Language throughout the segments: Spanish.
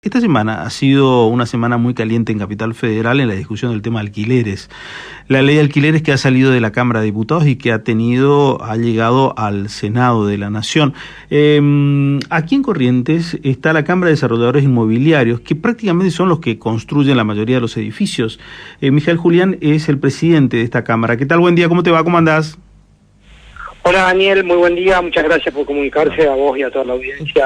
Esta semana ha sido una semana muy caliente en Capital Federal en la discusión del tema de alquileres. La ley de alquileres que ha salido de la Cámara de Diputados y que ha llegado al Senado de la Nación. Aquí en Corrientes está la Cámara de Desarrolladores Inmobiliarios, que prácticamente son los que construyen la mayoría de los edificios. Mijael Julián es el presidente de esta Cámara. ¿Qué tal? Buen día, ¿cómo te va? ¿Cómo andás? Hola Daniel, muy buen día, muchas gracias por comunicarse a vos y a toda la audiencia.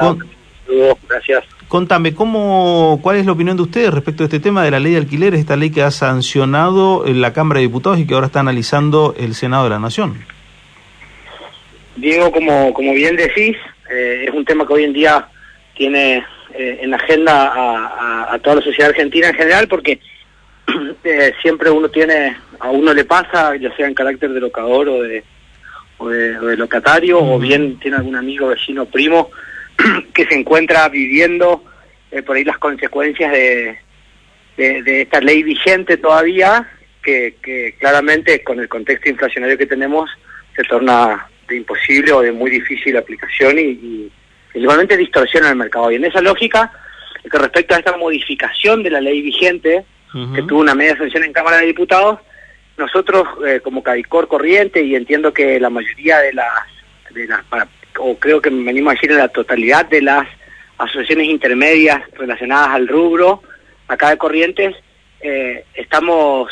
Gracias. Contame, ¿cuál es la opinión de ustedes respecto a este tema de la ley de alquileres, esta ley que ha sancionado en la Cámara de Diputados y que ahora está analizando el Senado de la Nación? Diego, como bien decís, es un tema que hoy en día tiene en la agenda a toda la sociedad argentina en general, porque siempre a uno le pasa, ya sea en carácter de locador o de locatario, o bien tiene algún amigo, vecino, primo que se encuentra viviendo por ahí las consecuencias de esta ley vigente todavía, que claramente con el contexto inflacionario que tenemos se torna de imposible o de muy difícil aplicación y igualmente distorsiona el mercado. Y en esa lógica, que respecto a esta modificación de la ley vigente, que tuvo una media sanción en Cámara de Diputados, nosotros como Cadicor Corriente, y entiendo que la mayoría o creo que me animo a decir en la totalidad de las asociaciones intermedias relacionadas al rubro acá de Corrientes, estamos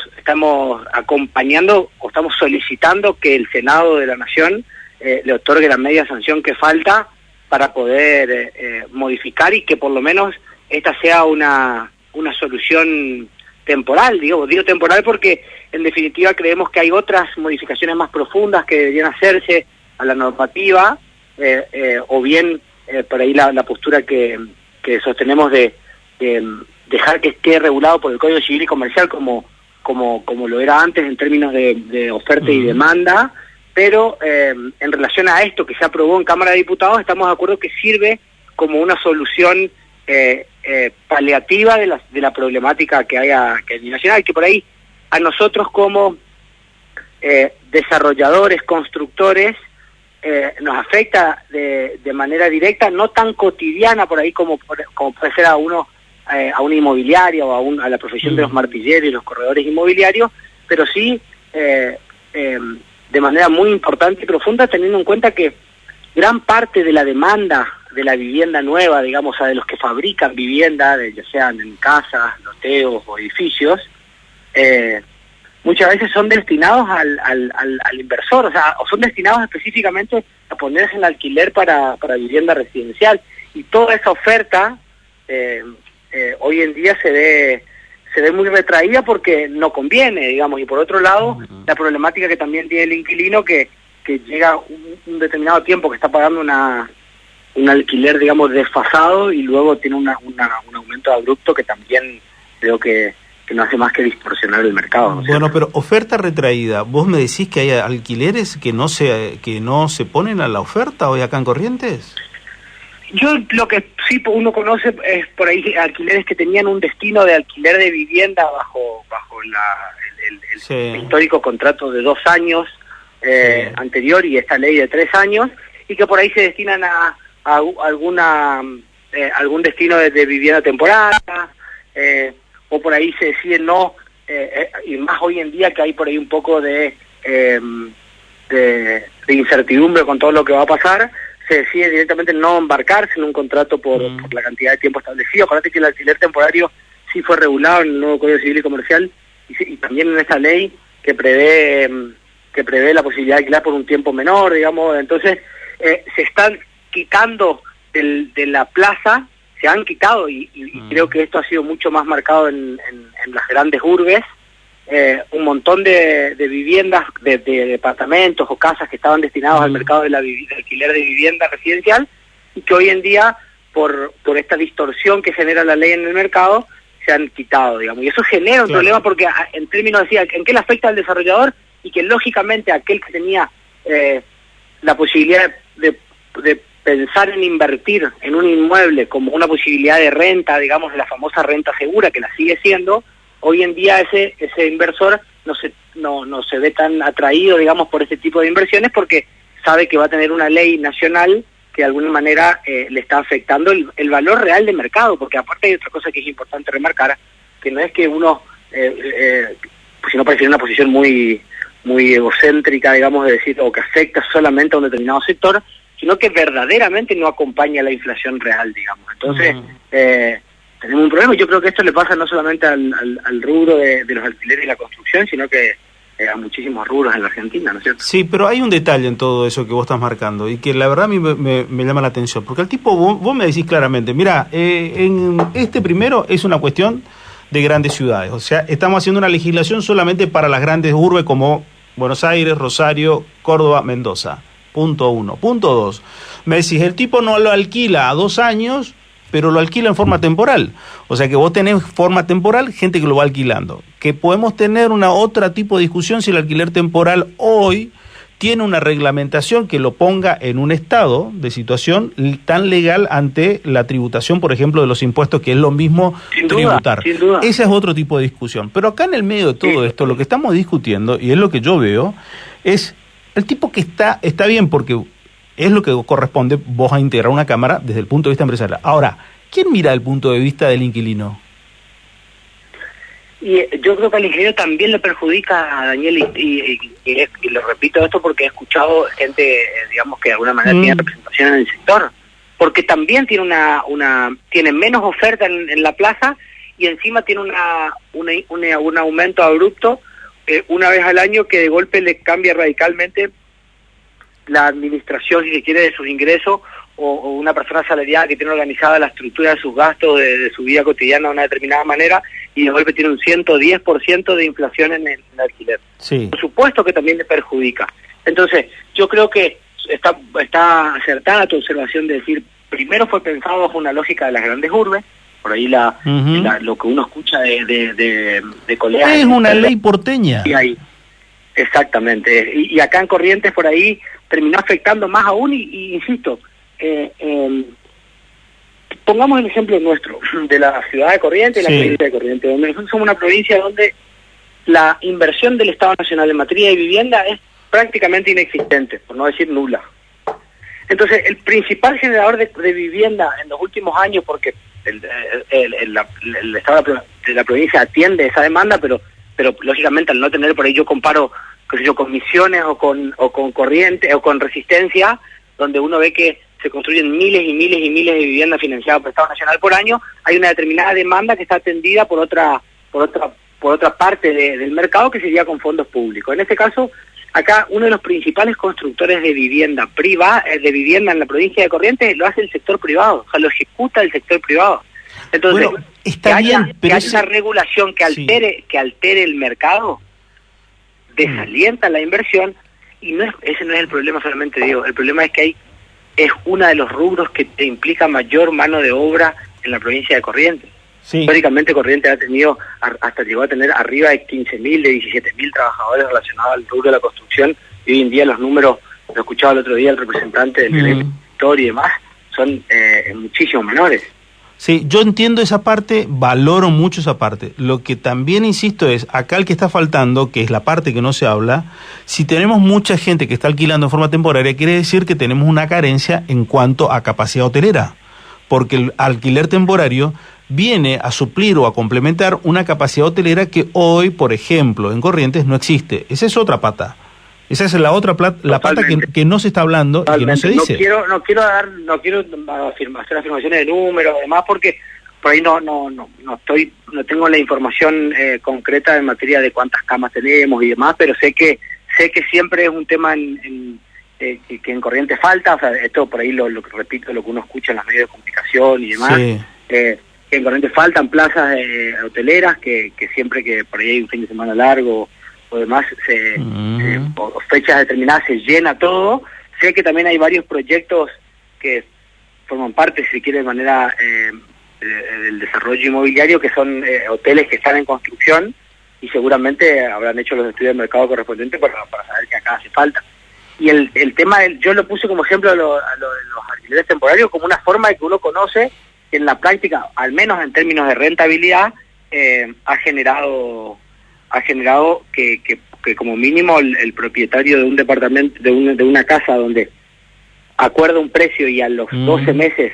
acompañando o estamos solicitando que el Senado de la Nación le otorgue la media sanción que falta para poder modificar y que por lo menos esta sea una solución temporal. Digo temporal porque en definitiva creemos que hay otras modificaciones más profundas que deberían hacerse a la normativa, o bien por ahí la postura que sostenemos de dejar que esté regulado por el Código Civil y Comercial como lo era antes en términos de oferta y demanda, pero en relación a esto que se aprobó en Cámara de Diputados estamos de acuerdo que sirve como una solución paliativa de la problemática que hay a nivel nacional, y que por ahí a nosotros como desarrolladores, constructores, nos afecta de manera directa, no tan cotidiana por ahí como puede ser a una inmobiliaria o a la profesión de los martilleros y los corredores inmobiliarios, pero sí de manera muy importante y profunda, teniendo en cuenta que gran parte de la demanda de la vivienda nueva, digamos, de los que fabrican vivienda, ya sean en casas, loteos o edificios, muchas veces son destinados al inversor, o son destinados específicamente a ponerse en alquiler para vivienda residencial. Y toda esa oferta hoy en día se ve muy retraída porque no conviene, digamos. Y por otro lado, la problemática que también tiene el inquilino, que llega un determinado tiempo que está pagando un alquiler, digamos, desfasado, y luego tiene un aumento abrupto que también creo que no hace más que distorsionar el mercado, ¿no? Bueno, pero oferta retraída, ¿vos me decís que hay alquileres que no se ponen a la oferta hoy acá en Corrientes? Yo lo que sí uno conoce es por ahí alquileres que tenían un destino de alquiler de vivienda bajo el histórico contrato de 2 años anterior y esta ley de 3 años, y que por ahí se destinan a algún destino de vivienda temporal, o por ahí se decide no, y más hoy en día que hay por ahí un poco de incertidumbre con todo lo que va a pasar, se decide directamente no embarcarse en un contrato por la cantidad de tiempo establecido. Acuérdate que el alquiler temporario sí fue regulado en el nuevo Código Civil y Comercial, y también en esta ley que prevé la posibilidad de alquilar por un tiempo menor, digamos. Entonces se están quitando de la plaza, se han quitado, y creo que esto ha sido mucho más marcado en las grandes urbes, un montón de viviendas, de departamentos o casas que estaban destinados al mercado de alquiler de vivienda residencial, y que hoy en día, por esta distorsión que genera la ley en el mercado, se han quitado, digamos. Y eso genera un problema porque, en términos ¿en qué le afecta al desarrollador? Y que lógicamente aquel que tenía la posibilidad de pensar en invertir en un inmueble como una posibilidad de renta, digamos, la famosa renta segura, que la sigue siendo, hoy en día ese inversor no se ve tan atraído, digamos, por este tipo de inversiones, porque sabe que va a tener una ley nacional que de alguna manera le está afectando el valor real de mercado, porque aparte hay otra cosa que es importante remarcar, que no es que uno, si no parece una posición muy egocéntrica, digamos, de decir, o que afecta solamente a un determinado sector, sino que verdaderamente no acompaña la inflación real, digamos. Entonces, tenemos un problema, y yo creo que esto le pasa no solamente al rubro de los alquileres y la construcción, sino que a muchísimos rubros en la Argentina, ¿no es cierto? Sí, pero hay un detalle en todo eso que vos estás marcando, y que la verdad a mí me llama la atención, porque el tipo, vos me decís claramente, mira, en este primero es una cuestión de grandes ciudades, o sea, estamos haciendo una legislación solamente para las grandes urbes como Buenos Aires, Rosario, Córdoba, Mendoza. Punto 1. Punto 2. Me decís, el tipo no lo alquila a 2 años, pero lo alquila en forma temporal. O sea que vos tenés forma temporal, gente que lo va alquilando. Que podemos tener una otra tipo de discusión si el alquiler temporal hoy tiene una reglamentación que lo ponga en un estado de situación tan legal ante la tributación, por ejemplo, de los impuestos, que es lo mismo sin tributar. Duda, sin duda. Ese es otro tipo de discusión. Pero acá en el medio de todo esto, lo que estamos discutiendo, y es lo que yo veo, es el tipo que está bien, porque es lo que corresponde vos a integrar una cámara desde el punto de vista empresarial. Ahora, ¿quién mira el punto de vista del inquilino? Y yo creo que al ingeniero también le perjudica a Daniel, y lo repito esto porque he escuchado gente, digamos, que de alguna manera tiene representación en el sector, porque también tiene tiene menos oferta en la plaza, y encima tiene un aumento abrupto una vez al año, que de golpe le cambia radicalmente la administración, si se quiere, de sus ingresos, o una persona asalariada que tiene organizada la estructura de sus gastos, de su vida cotidiana de una determinada manera, y de golpe tiene un 110% de inflación en el alquiler. Sí. Por supuesto que también le perjudica. Entonces, yo creo que está acertada tu observación de decir, primero fue pensado bajo una lógica de las grandes urbes, por ahí lo que uno escucha de colegas... Es una ley porteña. Y ahí, exactamente. Y acá en Corrientes por ahí terminó afectando más aún, y insisto, pongamos el ejemplo nuestro, de la ciudad de Corrientes y la provincia de Corrientes, donde nosotros somos una provincia donde la inversión del Estado Nacional en materia de vivienda es prácticamente inexistente, por no decir nula. Entonces, el principal generador de vivienda en los últimos años, porque el Estado de la provincia atiende esa demanda, pero lógicamente al no tener, por ahí yo comparo, qué sé yo, con Misiones o con Corrientes o con Resistencia, donde uno ve que se construyen miles y miles y miles de viviendas financiadas por el Estado Nacional por año, hay una determinada demanda que está atendida por otra parte del mercado, que sería con fondos públicos. En este caso, acá uno de los principales constructores de vivienda privada, de vivienda en la provincia de Corrientes, lo hace el sector privado, o sea, lo ejecuta el sector privado. Entonces, bueno, está que bien, pero haya una regulación que altere el mercado, desalienta la inversión, y ese no es el problema solamente, digo, el problema es que es uno de los rubros que te implica mayor mano de obra en la provincia de Corrientes. Sí. Históricamente Corrientes hasta llegó a tener arriba de 15.000, de 17.000 trabajadores relacionados al rubro de la construcción, y hoy en día los números, lo escuchaba el otro día el representante del sector y demás, son muchísimo menores. Sí, yo entiendo esa parte, valoro mucho esa parte. Lo que también insisto es, acá el que está faltando, que es la parte que no se habla, si tenemos mucha gente que está alquilando en forma temporaria, quiere decir que tenemos una carencia en cuanto a capacidad hotelera, porque el alquiler temporario viene a suplir o a complementar una capacidad hotelera que hoy, por ejemplo, en Corrientes no existe. Esa es otra pata. Esa es la otra la pata que no se está hablando. Totalmente. Y que no se dice. No quiero hacer afirmaciones de números, además, porque por ahí no tengo la información concreta en materia de cuántas camas tenemos y demás, pero sé que siempre es un tema que en Corrientes falta. O sea, esto por ahí lo repito, lo que uno escucha en los medios de comunicación y demás. Sí. Que en Corrientes faltan plazas hoteleras, que siempre que por ahí hay un fin de semana largo o demás, o fechas determinadas, se llena todo. Sé que también hay varios proyectos que forman parte, si quiere, de manera del desarrollo inmobiliario, que son hoteles que están en construcción, y seguramente habrán hecho los estudios de mercado correspondientes para saber que acá hace falta. Y el tema, yo lo puse como ejemplo a los alquileres temporarios como una forma de que uno conoce que en la práctica, al menos en términos de rentabilidad, ha generado que como mínimo el propietario de un departamento, de una casa donde acuerda un precio y a los 12 meses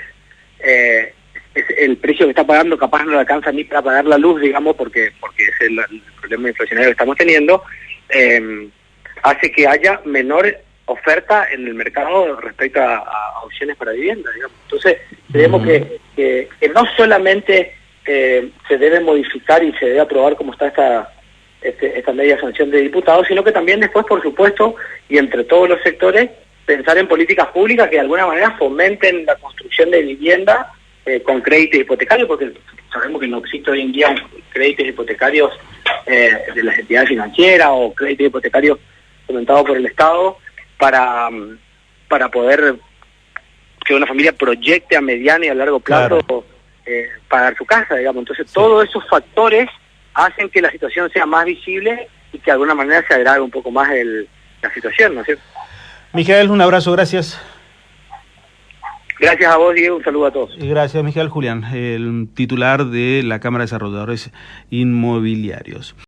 el precio que está pagando capaz no le alcanza ni para pagar la luz, digamos, porque es el problema inflacionario que estamos teniendo, hace que haya menor oferta en el mercado respecto a opciones para vivienda, digamos. Entonces, creemos que no solamente se debe modificar y se debe aprobar como está esta media sanción de diputados, sino que también después, por supuesto, y entre todos los sectores, pensar en políticas públicas que de alguna manera fomenten la construcción de vivienda con créditos hipotecarios, porque sabemos que no existe hoy en día créditos hipotecarios de las entidades financieras o créditos hipotecarios fomentados por el Estado para poder que una familia proyecte a mediano y a largo plazo pagar su casa, digamos. Entonces todos esos factores hacen que la situación sea más visible y que de alguna manera se agrave un poco más la situación, ¿no es cierto? Mijael, un abrazo, gracias. Gracias a vos, Diego, un saludo a todos. Gracias, Mijael Julián, el titular de la Cámara de Desarrolladores Inmobiliarios.